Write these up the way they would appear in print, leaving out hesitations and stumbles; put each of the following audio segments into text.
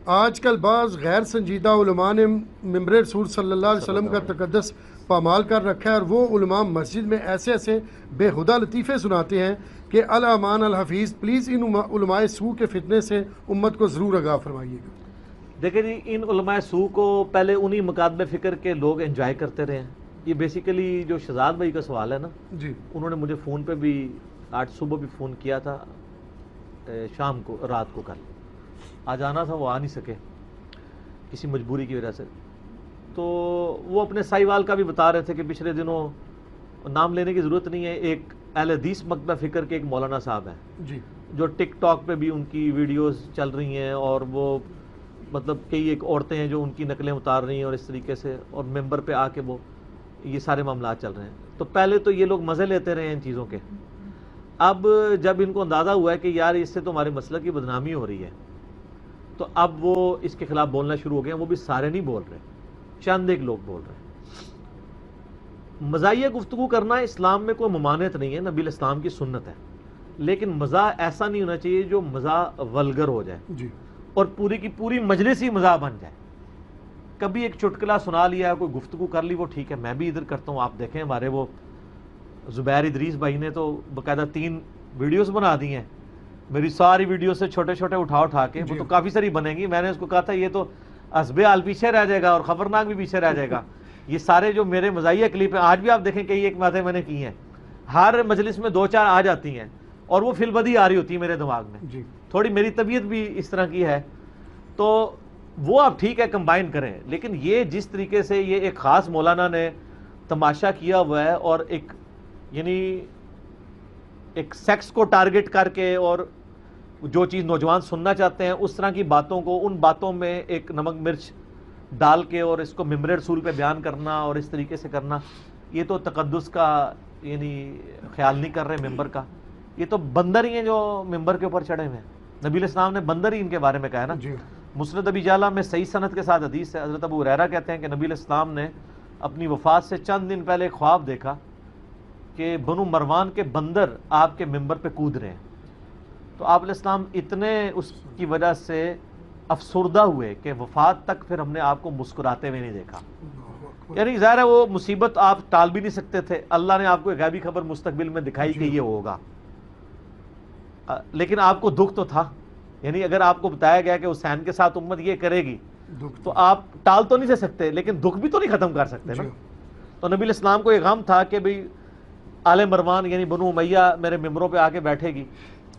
آج کل بعض غیر سنجیدہ علماء نے ممبر رسول صلی اللہ علیہ وسلم کا تقدس پامال کر رکھا ہے، اور وہ علماء مسجد میں ایسے ایسے بے ہدہ لطیفے سناتے ہیں کہ الامان الحفیظ پلیز ان علماء سو کے فتنے سے امت کو ضرور آگاہ فرمائیے گا۔ دیکھیں جی، ان علماء سو کو پہلے انہی مکاتب فکر کے لوگ انجوائے کرتے رہے ہیں۔ یہ بیسیکلی جو شہزاد بھائی کا سوال ہے نا، جی انہوں نے مجھے فون پہ بھی آج صبح بھی فون کیا تھا، شام کو رات کو کل آج آنا تھا، وہ آ نہیں سکے کسی مجبوری کی وجہ سے۔ تو وہ اپنے سائیوال کا بھی بتا رہے تھے کہ پچھلے دنوں، نام لینے کی ضرورت نہیں ہے، ایک اہل حدیث مکتبہ فکر کے ایک مولانا صاحب ہیں جی جو ٹک ٹاک پہ بھی ان کی ویڈیوز چل رہی ہیں، اور وہ مطلب کئی ایک عورتیں ہیں جو ان کی نقلیں اتار رہی ہیں اور اس طریقے سے، اور ممبر پہ آ کے وہ یہ سارے معاملات چل رہے ہیں۔ تو پہلے تو یہ لوگ مزے لیتے رہے ہیں ان چیزوں کے، اب جب ان کو اندازہ ہوا ہے کہ یار اس سے تو ہمارے مسلک کی بدنامی ہو رہی ہے، تو اب وہ اس کے خلاف بولنا شروع ہو گئے ہیں۔ وہ بھی سارے نہیں بول رہے، چند ایک لوگ بول رہے ہیں۔ مزاحیہ گفتگو کرنا اسلام میں کوئی ممانعت نہیں ہے، نبی الاسلام کی سنت ہے، لیکن مزاح ایسا نہیں ہونا چاہیے جو مزاح ولگر ہو جائے جی اور پوری کی پوری مجلس ہی مزاح بن جائے۔ کبھی ایک چٹکلا سنا لیا، کوئی گفتگو کر لی، وہ ٹھیک ہے، میں بھی ادھر کرتا ہوں۔ آپ دیکھیں ہمارے وہ زبیر ادریس بھائی نے تو باقاعدہ 3 ویڈیوز بنا دی ہیں، میری ساری ویڈیو سے چھوٹے چھوٹے اٹھا کے، وہ تو کافی ساری بنیں گی۔ میں نے اس کو کہا تھا یہ تو حسب حال پیچھے رہ جائے گا اور خبرناک بھی پیچھے رہ جائے گا۔ یہ سارے جو میرے مزاحیہ کلپ ہیں، آج بھی آپ دیکھیں کئی ایک باتیں میں نے کی ہیں، ہر مجلس میں 2-4 آ جاتی ہیں اور وہ فی البدی آ رہی ہوتی ہے میرے دماغ میں۔ جی تھوڑی میری طبیعت بھی اس طرح کی ہے، تو وہ آپ ٹھیک ہے کمبائن کریں، لیکن یہ جس طریقے سے یہ ایک خاص مولانا نے تماشا کیا ہوا ہے، اور ایک یعنی ایک سیکس کو ٹارگٹ کر کے اور جو چیز نوجوان سننا چاہتے ہیں اس طرح کی باتوں کو، ان باتوں میں ایک نمک مرچ ڈال کے اور اس کو ممبر رسول پہ بیان کرنا اور اس طریقے سے کرنا، یہ تو تقدس کا یعنی خیال نہیں کر رہے ممبر کا۔ یہ تو بندر ہی ہیں جو ممبر کے اوپر چڑھے ہوئے ہیں۔ نبی علیہ السلام نے بندر ہی ان کے بارے میں کہا ہے نا۔ جی مسند ابی جعلہ میں صحیح سند کے ساتھ حدیث ہے، حضرت ابو ہریرہ کہتے ہیں کہ نبی علیہ السلام نے اپنی وفات سے چند دن پہلے ایک خواب دیکھا کہ بنو مروان کے بندر آپ کے ممبر پہ کود رہے ہیں۔ تو آپ علیہ السلام اتنے اس کی وجہ سے افسردہ ہوئے کہ وفات تک پھر ہم نے آپ کو مسکراتے ہوئے نہیں دیکھا۔ یعنی ظاہر ہے وہ مصیبت آپ ٹال بھی نہیں سکتے تھے، اللہ نے آپ کو ایک غیبی خبر مستقبل میں دکھائی کہ یہ ہوگا، لیکن آپ کو دکھ تو تھا۔ یعنی اگر آپ کو بتایا گیا کہ حسین کے ساتھ امت یہ کرے گی تو آپ ٹال تو نہیں سکتے، لیکن دکھ بھی تو نہیں ختم کر سکتے نا۔ تو نبی علیہ السلام کو یہ غم تھا کہ بھئی آل مروان یعنی بنو امیہ میرے ممبروں پہ آ کے بیٹھے گی،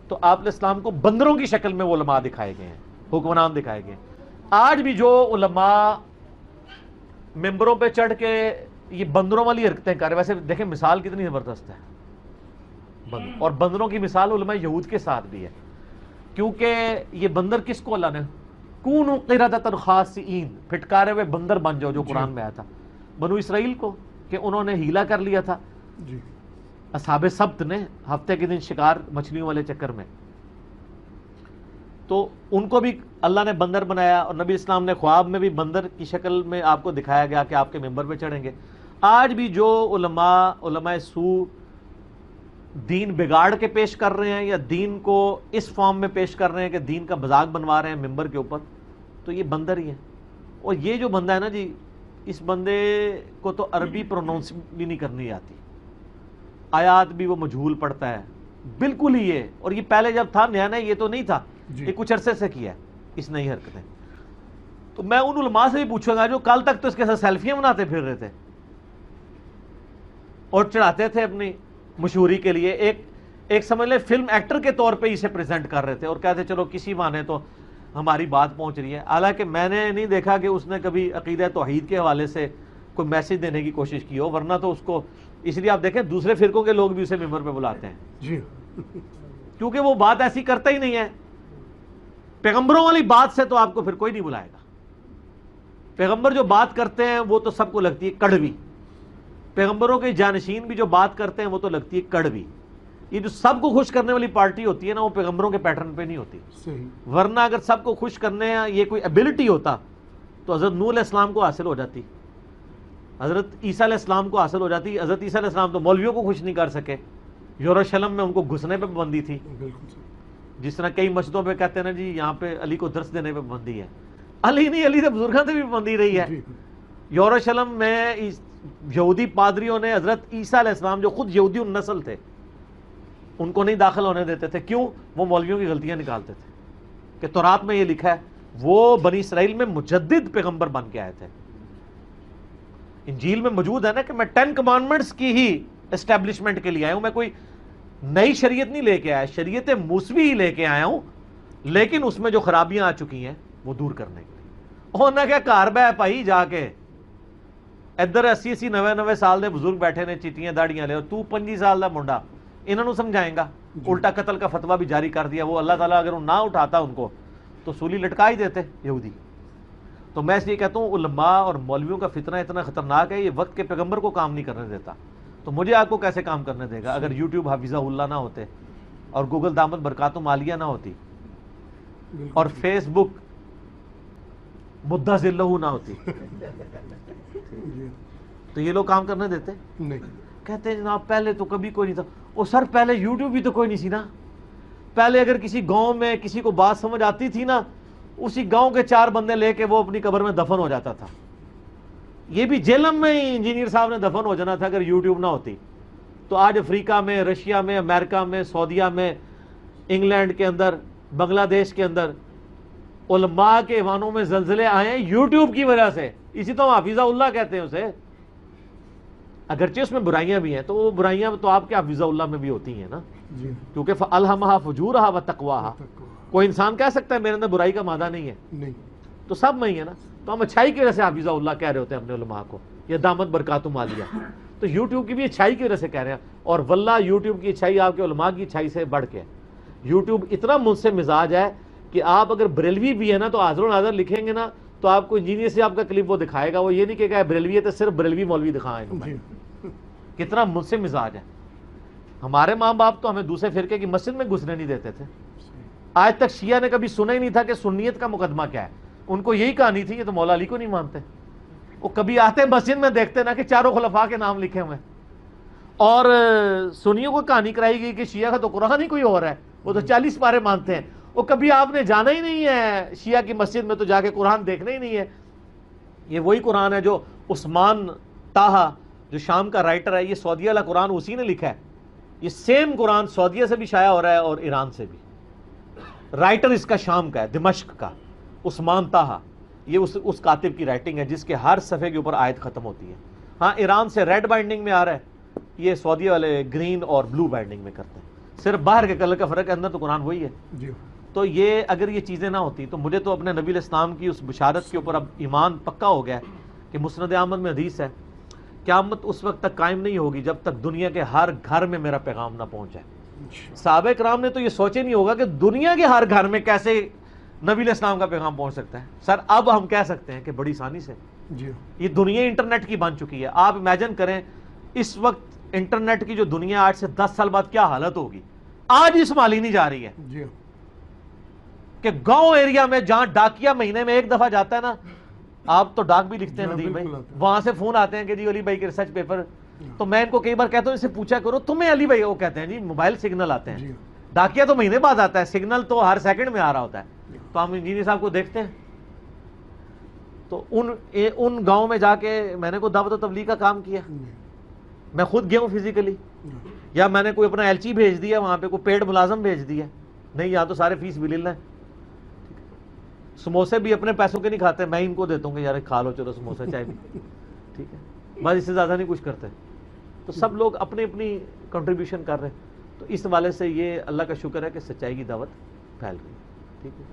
تو آپ علیہ السلام کو بندروں کی شکل میں وہ علماء دکھائے گئے ہیں، حکمران دکھائے گئے ہیں۔ آج بھی جو علماء ممبروں پہ چڑھ کے یہ بندروں والی حرکتیں کر رہے، ویسے دیکھیں مثال کتنی زبردست ہے، اور بندروں کی مثال علماء یہود کے ساتھ بھی ہے، کیونکہ یہ بندر کس کو اللہ نے کونوا قردۃ خاسئین، پھٹکارے ہوئے بندر بن جاؤ، جو قرآن میں آیا تھا بنو اسرائیل کو کہ انہوں نے ہیلا کر لیا تھا جی اصحاب سبت نے، ہفتے کے دن شکار مچھلیوں والے چکر میں، تو ان کو بھی اللہ نے بندر بنایا، اور نبی اسلام نے خواب میں بھی بندر کی شکل میں آپ کو دکھایا گیا کہ آپ کے ممبر پہ چڑھیں گے۔ آج بھی جو علماء سو دین بگاڑ کے پیش کر رہے ہیں یا دین کو اس فارم میں پیش کر رہے ہیں کہ دین کا مذاق بنوا رہے ہیں ممبر کے اوپر، تو یہ بندر ہی ہیں۔ اور یہ جو بندہ ہے نا جی، اس بندے کو تو عربی پرونونس بھی نہیں کرنی آتی، آیات بھی وہ مجہول پڑھتا ہے بالکل ہی یہ، اور یہ پہلے جب تھا نیا نیا یہ تو نہیں تھا، یہ کچھ عرصے سے کیا ہے اس نئی حرکتیں۔ تو میں ان علماء سے بھی پوچھوں گا جو کل تک تو اس کے ساتھ سیلفیاں بناتے پھر رہے تھے اور چڑھاتے تھے اپنی مشہوری کے لیے، ایک سمجھ لیں فلم ایکٹر کے طور پہ اسے پریزنٹ کر رہے تھے اور کہتے چلو کسی بہانے تو ہماری بات پہنچ رہی ہے۔ حالانکہ میں نے نہیں دیکھا کہ اس نے کبھی عقیدہ توحید کے حوالے سے کوئی میسج دینے کی کوشش کی ہو، ورنہ تو اس کو، اس لیے آپ دیکھیں دوسرے فرقوں کے لوگ بھی اسے ممبر پہ بلاتے ہیں جی کیونکہ وہ بات ایسی کرتا ہی نہیں ہے۔ پیغمبروں والی بات سے تو آپ کو پھر کوئی نہیں بلائے گا۔ پیغمبر جو بات کرتے ہیں وہ تو سب کو لگتی ہے کڑوی، پیغمبروں کے جانشین بھی جو بات کرتے ہیں وہ تو لگتی ہے کڑوی۔ یہ جو سب کو خوش کرنے والی پارٹی ہوتی ہے نا، وہ پیغمبروں کے پیٹرن پہ نہیں ہوتی۔ صحیح۔ ورنہ اگر سب کو خوش کرنے یہ کوئی ایبلٹی ہوتا تو حضرت نوح علیہ السلام کو حاصل ہو جاتی، حضرت عیسیٰ علیہ السلام کو حاصل ہو جاتی۔ حضرت عیسیٰ علیہ السلام تو مولویوں کو خوش نہیں کر سکے، یروشلم میں ان کو گھسنے پہ پابندی تھی، بالکل صحیح۔ جس طرح کئی مسجدوں پہ کہتے ہیں نا جی یہاں پہ علی کو درس دینے پہ پابندی ہے۔ علی نہیں، علی سے بزرگوں سے بھی پابندی رہی ہے. یروشلم میں یہودی پادریوں نے حضرت عیسیٰ علیہ السلام جو خود یہودی النسل تھے ان کو نہیں داخل ہونے دیتے تھے. کیوں؟ وہ مولویوں کی غلطیاں نکالتے تھے کہ تورات میں یہ لکھا ہے. وہ بنی اسرائیل میں مجدد پیغمبر بن کے آئے تھے. انجیل میں موجود ہے نا کہ میں 10 کمانڈمنٹس کی ہی اسٹیبلشمنٹ کے لیے آیا ہوں. میں کوئی نئی شریعت نہیں لے کے آیا، شریعت موسوی ہی لے کے آیا ہوں، لیکن اس میں جو خرابیاں آ چکی ہیں وہ دور کرنے کے لیے. ہونا کیا کار بہ پائی جا کے ادھر 80 90 سال دے بزرگ بیٹھے نے چیٹیاں داڑیاں لے، اور تو 25 سال دا منڈا انہوں نے سمجھائیں گا. الٹا قتل کا فتویٰ بھی جاری کر دیا. وہ اللہ تعالیٰ اگر نہ اٹھاتا ان کو تو سولی لٹکا ہی دیتے یہودی. تو میں اس لیے کہتا ہوں علماء اور مولویوں کا فتنہ اتنا خطرناک ہے، یہ وقت کے پیغمبر کو کام نہیں کرنے دیتا، تو مجھے آپ کو کیسے کام کرنے دے گا؟ اگر یوٹیوب حافظہ اللہ نہ ہوتے اور گوگل دامت برکاتہم عالیہ نہ ہوتی اور فیس بک مدہ ذلہ نہ ہوتی تو یہ لوگ کام کرنے دیتے نہیں. کہتے ہیں جناب پہلے تو کبھی کوئی نہیں تھا. او سر پہلے یوٹیوب بھی تو کوئی نہیں سی نا. پہلے اگر کسی گاؤں میں کسی کو بات سمجھ آتی تھی نا، اسی گاؤں کے 4 بندے لے کے وہ اپنی قبر میں دفن ہو جاتا تھا. یہ بھی جیلم میں ہی انجینئر صاحب نے دفن ہو جانا تھا اگر یوٹیوب نہ ہوتی. تو آج افریقہ میں، رشیا میں، امریکہ میں، سعودیہ میں، انگلینڈ کے اندر، بنگلہ دیش کے اندر علماء کے ایوانوں میں زلزلے آئے ہیں یوٹیوب کی وجہ سے. اسی تو حافظہ اللہ کہتے ہیں اسے. اگرچہ اس میں برائیاں بھی ہیں تو وہ برائیاں تو آپ کے حافظہ اللہ میں بھی ہوتی ہیں نا، کیونکہ فَأَلْهَمَهَا فُجُورَهَا وَتَقْوَاهَا. کوئی انسان کہہ سکتا ہے میرے اندر برائی کا مادہ نہیں ہے؟ تو سب میں ہی ہے نا. تو ہم اچھائی کی وجہ سے حافظہ اللہ کہہ رہے ہوتے ہیں اپنے علماء کو، یا دامت برکاتہم عالیہ. تو یوٹیوب کی بھی اچھائی کی وجہ سے کہہ رہے ہیں. اور واللہ یوٹیوب کی اچھائی آپ کے علماء کی اچھائی سے بڑھ کے. یوٹیوب اتنا منصف مزاج ہے کہ آپ اگر بریلوی بھی ہے نا تو حاضر و ناظر لکھیں گے نا تو آپ کو انجینئر سے آپ کا کلپ وہ دکھائے گا. وہ یہ نہیں کہ بریلوی ہے تو صرف بریلوی مولوی دکھائیں. کتنا منصف مزاج ہے. ہمارے ماں باپ تو ہمیں دوسرے فرقے کی مسجد میں گھسنے نہیں دیتے تھے. آج تک شیعہ نے کبھی سنا ہی نہیں تھا کہ سنیت کا مقدمہ کیا ہے. ان کو یہی کہانی تھی یہ تو مولا علی کو نہیں مانتے. وہ کبھی آتے مسجد میں دیکھتے نا کہ 4 خلفاء کے نام لکھے ہوئے، اور سنیوں کو کہانی کرائی گئی کہ شیعہ کا تو قرآن ہی کوئی اور ہے، وہ تو 40 پارے مانتے ہیں. وہ کبھی آپ نے جانا ہی نہیں ہے شیعہ کی مسجد میں تو جا کے قرآن دیکھنا ہی نہیں ہے. یہ وہی قرآن ہے جو عثمان طاہا جو شام کا رائٹر ہے، یہ سعودیہ والا قرآن اسی نے لکھا ہے. یہ سیم قرآن سعودیہ سے بھی شائع ہو رہا ہے اور ایران سے بھی. رائٹر اس کا شام کا ہے، دمشق کا، عثمان طاہا. یہ اس کاتب کی رائٹنگ ہے جس کے ہر صفحے کے اوپر آیت ختم ہوتی ہے. ہاں ایران سے ریڈ بائنڈنگ میں آ رہا ہے، یہ سعودیہ والے گرین اور بلو بائنڈنگ میں کرتے ہیں. صرف باہر کے کلر کا فرق ہے، اندر تو قرآن وہی ہے. تو یہ اگر یہ چیزیں نہ ہوتی تو مجھے تو اپنے نبی علیہ السلام کی اس بشارت کے اوپر اب ایمان پکا ہو گیا ہے کہ مسند احمد میں حدیث ہے قیامت اس وقت تک قائم نہیں ہوگی جب تک دنیا کے ہر گھر میں میرا پیغام نہ پہنچ جائے. صحابہ کرام نے تو یہ سوچے نہیں ہوگا کہ دنیا کے ہر گھر میں کیسے نبی علیہ السلام کا پیغام پہنچ سکتا ہے. سر اب ہم کہہ سکتے ہیں کہ بڑی آسانی سے. یہ دنیا انٹرنیٹ کی بن چکی ہے. آپ امیجن کریں اس وقت انٹرنیٹ کی جو دنیا آج سے 10 سال بعد کیا حالت ہوگی. آج ہی سنبھالی نہیں جا رہی ہے کہ گاؤں ایریا میں جہاں ڈاکیا مہینے میں ایک دفعہ جاتا ہے نا، آپ تو ڈاک بھی لکھتے ہیں ندیم بھائی، وہاں سے فون آتے ہیں کہ جی علی بھائی کے ریسرچ پیپر. تو میں ان کو کئی بار کہتا ہوں اس سے پوچھا کرو تمہیں علی بھائی، وہ کہتے ہیں جی موبائل سگنل آتے ہیں. ڈاکیا تو مہینے بعد آتا ہے، سگنل تو ہر سیکنڈ میں آ رہا ہوتا ہے. تو ہم انجینئر صاحب کو دیکھتے ہیں. تو ان گاؤں میں جا کے میں نے کوئی دعوت و تبلیغ کا کام کیا، میں خود گیا ہوں فزیکلی، یا میں نے کوئی اپنا ایلچی بھیج دیا وہاں پہ، کوئی پیڈ ملازم بھیج دیا. نہیں، یہاں تو سارے فیس بھی لے لیں. سموسے بھی اپنے پیسوں کے نہیں کھاتے، میں ان کو دیتا ہوں کہ یار کھا لو چلو سموسے چائے بھی، ٹھیک ہے، بس اس سے زیادہ نہیں کچھ کرتے. تو سب لوگ اپنی اپنی کنٹریبیوشن کر رہے ہیں. تو اس حوالے سے یہ اللہ کا شکر ہے کہ سچائی کی دعوت پھیل گئی. ٹھیک ہے.